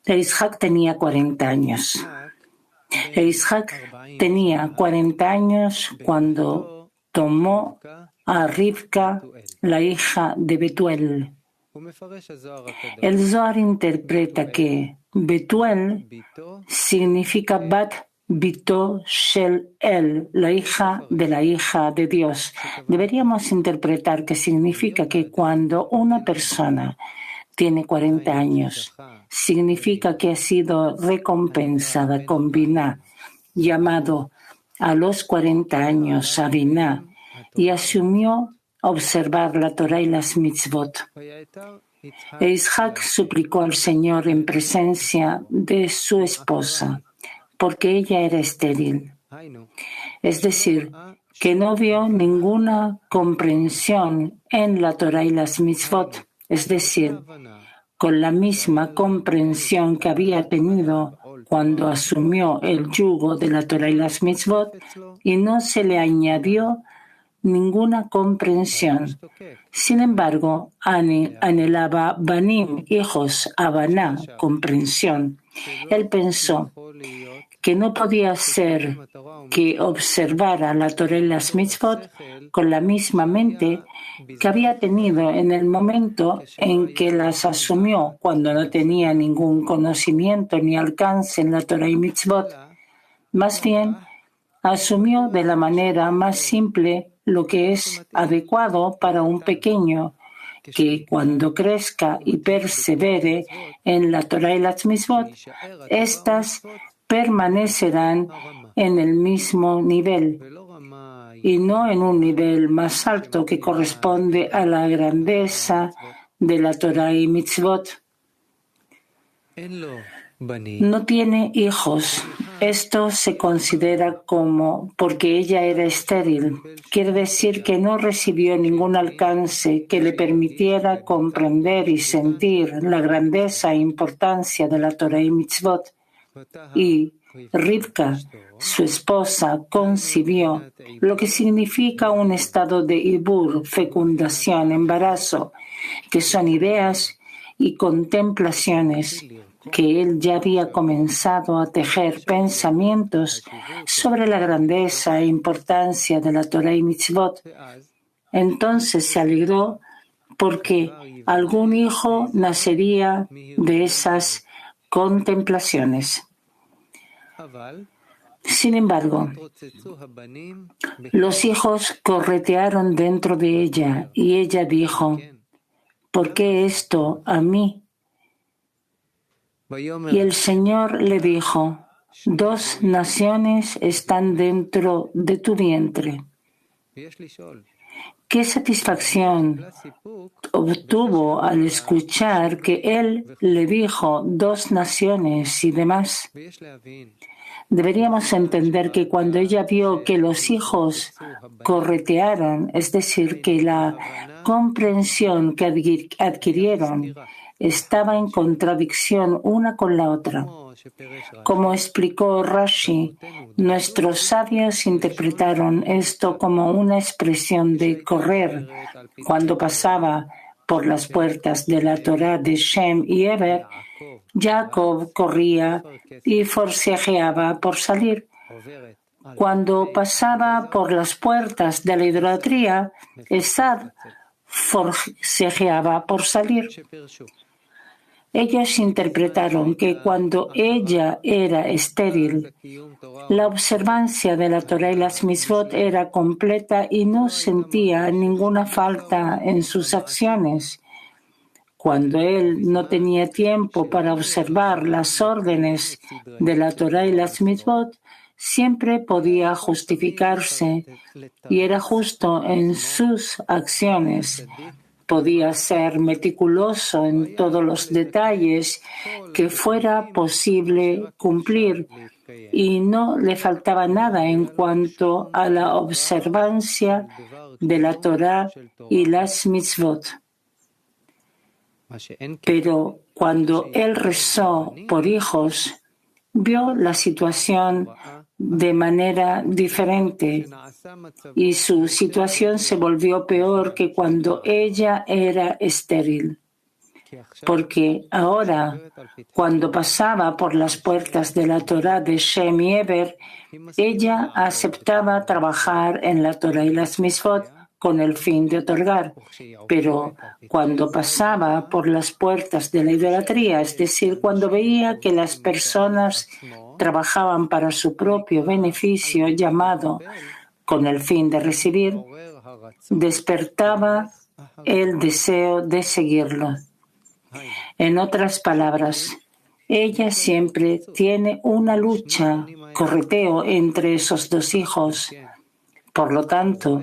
E Isaac tenía 40 años. Isaac tenía 40 años cuando tomó a Rivka, la hija de Betuel. El Zohar interpreta que Betuel significa Bat Bito Shel El, la hija de Dios. Deberíamos interpretar que significa que cuando una persona tiene 40 años, significa que ha sido recompensada con Binah, llamado a los 40 años a Binah, y asumió observar la Torah y las mitzvot. E Isaac suplicó al Señor en presencia de su esposa, porque ella era estéril. Es decir, que no vio ninguna comprensión en la Torah y las mitzvot. Es decir, con la misma comprensión que había tenido cuando asumió el yugo de la Torah y las mitzvot, y no se le añadió ninguna comprensión. Sin embargo, anhelaba banim, hijos, abaná, comprensión. Él pensó que no podía ser que observara la Torah y las mitzvot con la misma mente que había tenido en el momento en que las asumió, cuando no tenía ningún conocimiento ni alcance en la Torah y mitzvot. Más bien, asumió de la manera más simple lo que es adecuado para un pequeño, que cuando crezca y persevere en la Torah y las mitzvot, éstas permanecerán en el mismo nivel y no en un nivel más alto que corresponde a la grandeza de la Torah y mitzvot. No tiene hijos. Esto se considera como porque ella era estéril. Quiere decir que no recibió ningún alcance que le permitiera comprender y sentir la grandeza e importancia de la Torah y mitzvot. Y Rivka, su esposa, concibió, lo que significa un estado de ibur, fecundación, embarazo, que son ideas y contemplaciones, que él ya había comenzado a tejer pensamientos sobre la grandeza e importancia de la Torah y mitzvot. Entonces se alegró porque algún hijo nacería de esas contemplaciones. Sin embargo, los hijos corretearon dentro de ella y ella dijo, ¿por qué esto a mí? Y el Señor le dijo, 2 naciones están dentro de tu vientre. ¿Qué satisfacción obtuvo al escuchar que Él le dijo 2 naciones y demás? Deberíamos entender que cuando ella vio que los hijos corretearon, es decir, que la comprensión que adquirieron estaba en contradicción una con la otra. Como explicó Rashi, nuestros sabios interpretaron esto como una expresión de correr cuando pasaba por las puertas de la Torah de Shem y Eber. Jacob corría y forcejeaba por salir. Cuando pasaba por las puertas de la idolatría, Esad forcejeaba por salir. Ellos interpretaron que cuando ella era estéril, la observancia de la Torah y las mitzvot era completa y no sentía ninguna falta en sus acciones. Cuando él no tenía tiempo para observar las órdenes de la Torah y las mitzvot, siempre podía justificarse y era justo en sus acciones. Podía ser meticuloso en todos los detalles que fuera posible cumplir y no le faltaba nada en cuanto a la observancia de la Torah y las mitzvot. Pero cuando él rezó por hijos, vio la situación de manera diferente y su situación se volvió peor que cuando ella era estéril. porque ahora, cuando pasaba por las puertas de la Torá de Shem y Eber, ella aceptaba trabajar en la Torá y las Mitzvot con el fin de otorgar. Pero cuando pasaba por las puertas de la idolatría, es decir, cuando veía que las personas trabajaban para su propio beneficio llamado con el fin de recibir, despertaba el deseo de seguirlo. En otras palabras, ella siempre tiene una lucha, correteo entre esos dos hijos. Por lo tanto,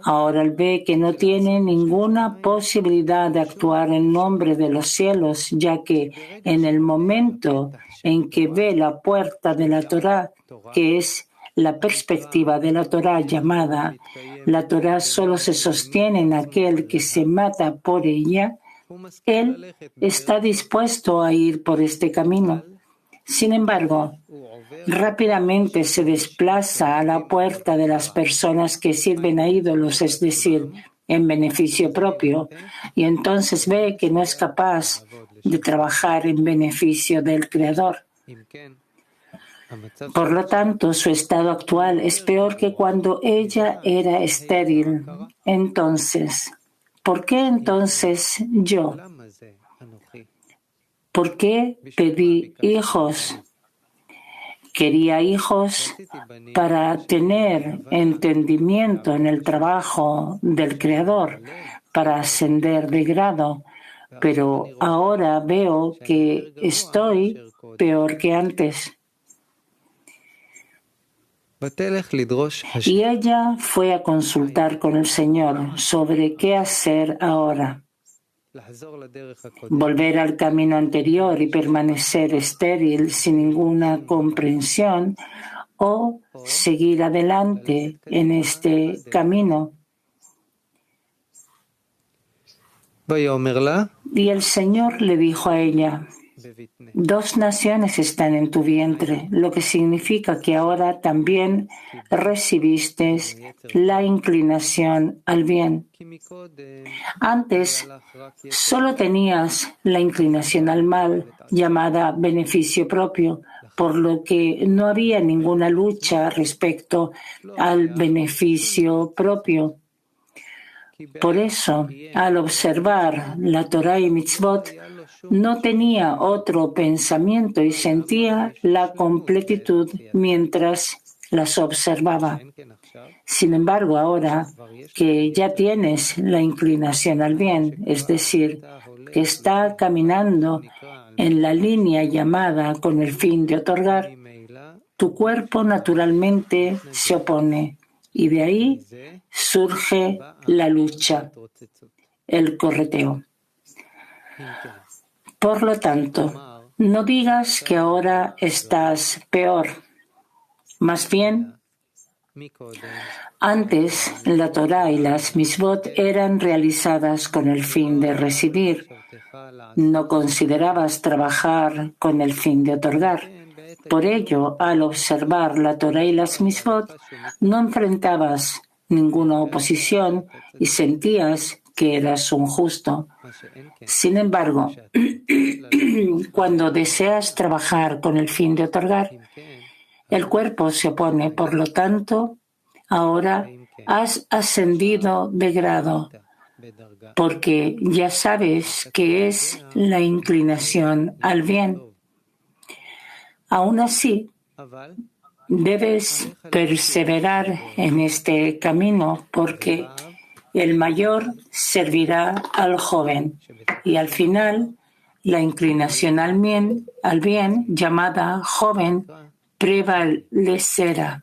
ahora él ve que no tiene ninguna posibilidad de actuar en nombre de los cielos, ya que en el momento en que ve la puerta de la Torá, que es la perspectiva de la Torá llamada, la Torá solo se sostiene en aquel que se mata por ella, él está dispuesto a ir por este camino. Sin embargo, rápidamente se desplaza a la puerta de las personas que sirven a ídolos, es decir, en beneficio propio, y entonces ve que no es capaz de trabajar en beneficio del Creador. Por lo tanto, su estado actual es peor que cuando ella era estéril. Entonces, ¿por qué entonces yo? ¿Por qué pedí hijos? Quería hijos para tener entendimiento en el trabajo del Creador, para ascender de grado, pero ahora veo que estoy peor que antes. Y ella fue a consultar con el Señor sobre qué hacer ahora. Volver al camino anterior y permanecer estéril sin ninguna comprensión o seguir adelante en este camino. Y el Señor le dijo a ella: 2 naciones están en tu vientre, lo que significa que ahora también recibiste la inclinación al bien. Antes solo tenías la inclinación al mal, llamada beneficio propio, por lo que no había ninguna lucha respecto al beneficio propio. Por eso, al observar la Torá y Mitzvot, no tenía otro pensamiento y sentía la completitud mientras las observaba. Sin embargo, ahora que ya tienes la inclinación al bien, es decir, que está caminando en la línea llamada con el fin de otorgar, tu cuerpo naturalmente se opone y de ahí surge la lucha, el correteo. Por lo tanto, no digas que ahora estás peor. Más bien, antes la Torá y las Mitzvot eran realizadas con el fin de recibir. No considerabas trabajar con el fin de otorgar. Por ello, al observar la Torá y las Mitzvot, no enfrentabas ninguna oposición y sentías que eras un justo. Sin embargo, cuando deseas trabajar con el fin de otorgar, el cuerpo se opone. Por lo tanto, ahora has ascendido de grado, porque ya sabes que es la inclinación al bien. Aún así, debes perseverar en este camino, porque el mayor servirá al joven y al final la inclinación al bien llamada joven prevalecerá.